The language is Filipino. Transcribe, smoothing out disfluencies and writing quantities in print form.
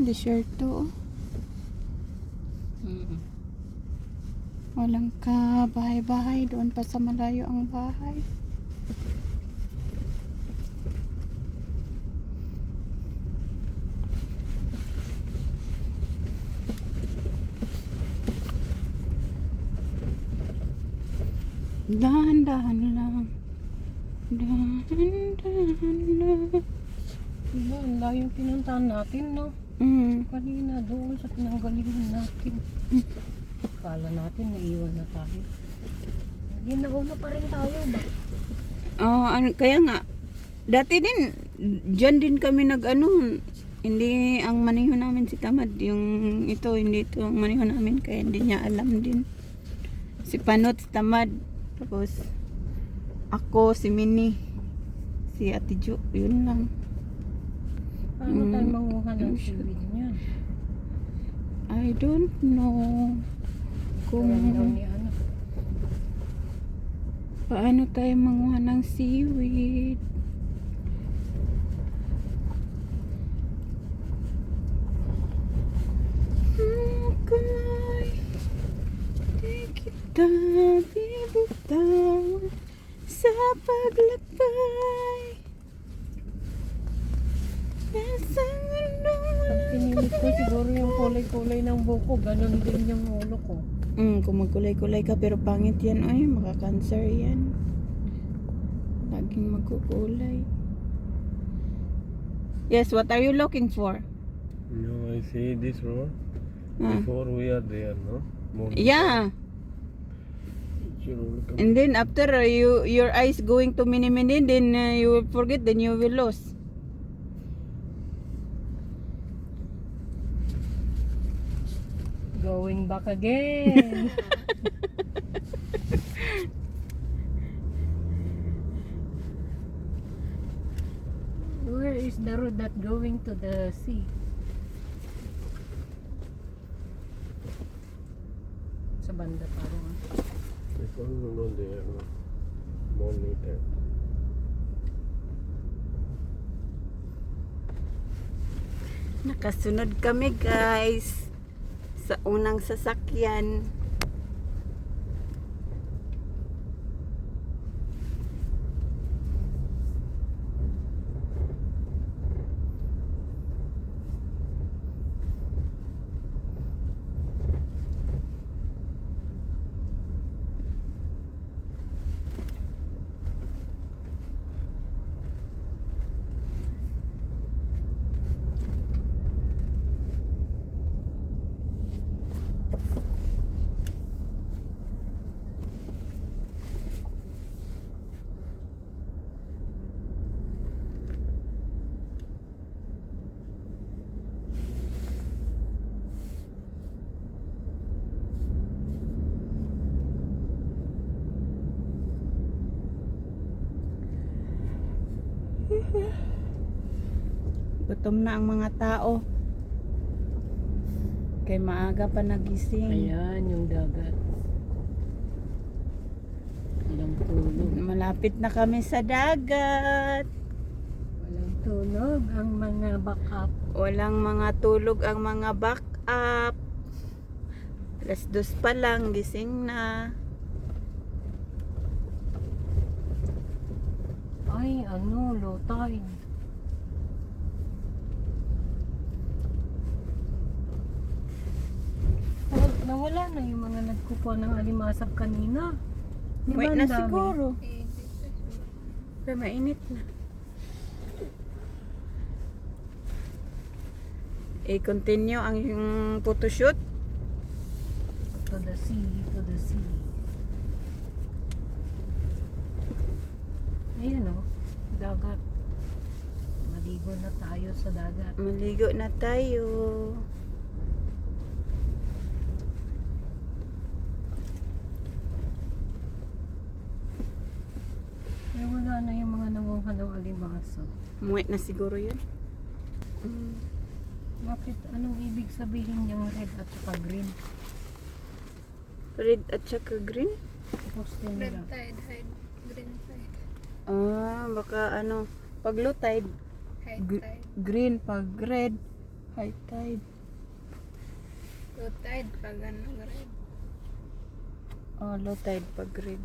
Desierto. Walang ka bahay-bahay. Doon pa sa malayo ang bahay. Dahan-dahan lang. Dahan-dahan lang. Diba, ang layo yung pinuntahan natin, no? Kanina doon sa pinanggalingan natin. Kala natin naiwan na tayo. Hindi, nauna pa rin tayo ba? Kaya nga, dati din, dyan din kami hindi ang maniho namin si Tamad, hindi ito ang maniho namin, kaya hindi niya alam din. Si Panot, si Tamad, tapos ako, si Minnie, si Ate Jo, yun lang. Paano tayo manguha ng seaweed niya? I don't know kung Ni anak. paano tayo manguha ng seaweed. Kamay, di kita bibitaw sa paglakbay. Pag pinilit ko siguro yung kulay-kulay ng buko, ganun din yung ulo ko. Kung magkulay-kulay ka pero pangit yan, ay maka-cancer yan. Laging magkukulay. Yes, what are you looking for? No, I see this road. Ah. Before we are there, no? Yeah. And then after your eyes going to mini, then you will forget, then you will lose. Going back again. Where is the road that going to the sea? Sa banda parang. Before we go there, no? Morning time. Nakasunod kami guys sa unang sasakyan. Gutom na ang mga tao. Kay maaga pa nagising. Ayan yung dagat. Walang tulog. Malapit na kami sa dagat. Walang tulog ang mga backup. Walang mga tulog ang mga back-up. 2:00 pa lang, gising na. Ay, low tide. Nawala na yung mga nagkukuha ng alimasag kanina. Di ba Wait ang na dami? siguro. Pero mainit na. I-continue ang yung photoshoot. To the sea, to the sea. Ayun o, dagat. Maligo na tayo sa dagat. Maligo na tayo. Ay, wala na yung mga nanguha ng alimaso. Muwi na siguro yun. Bakit? Anong ibig sabihin yung red at saka green? Red at saka green? Tapos din Red nila. tide, green tide. Baka pag low tide, High tide. green, pag red, High tide. Low tide pag ano, red. Oh, low tide pag red.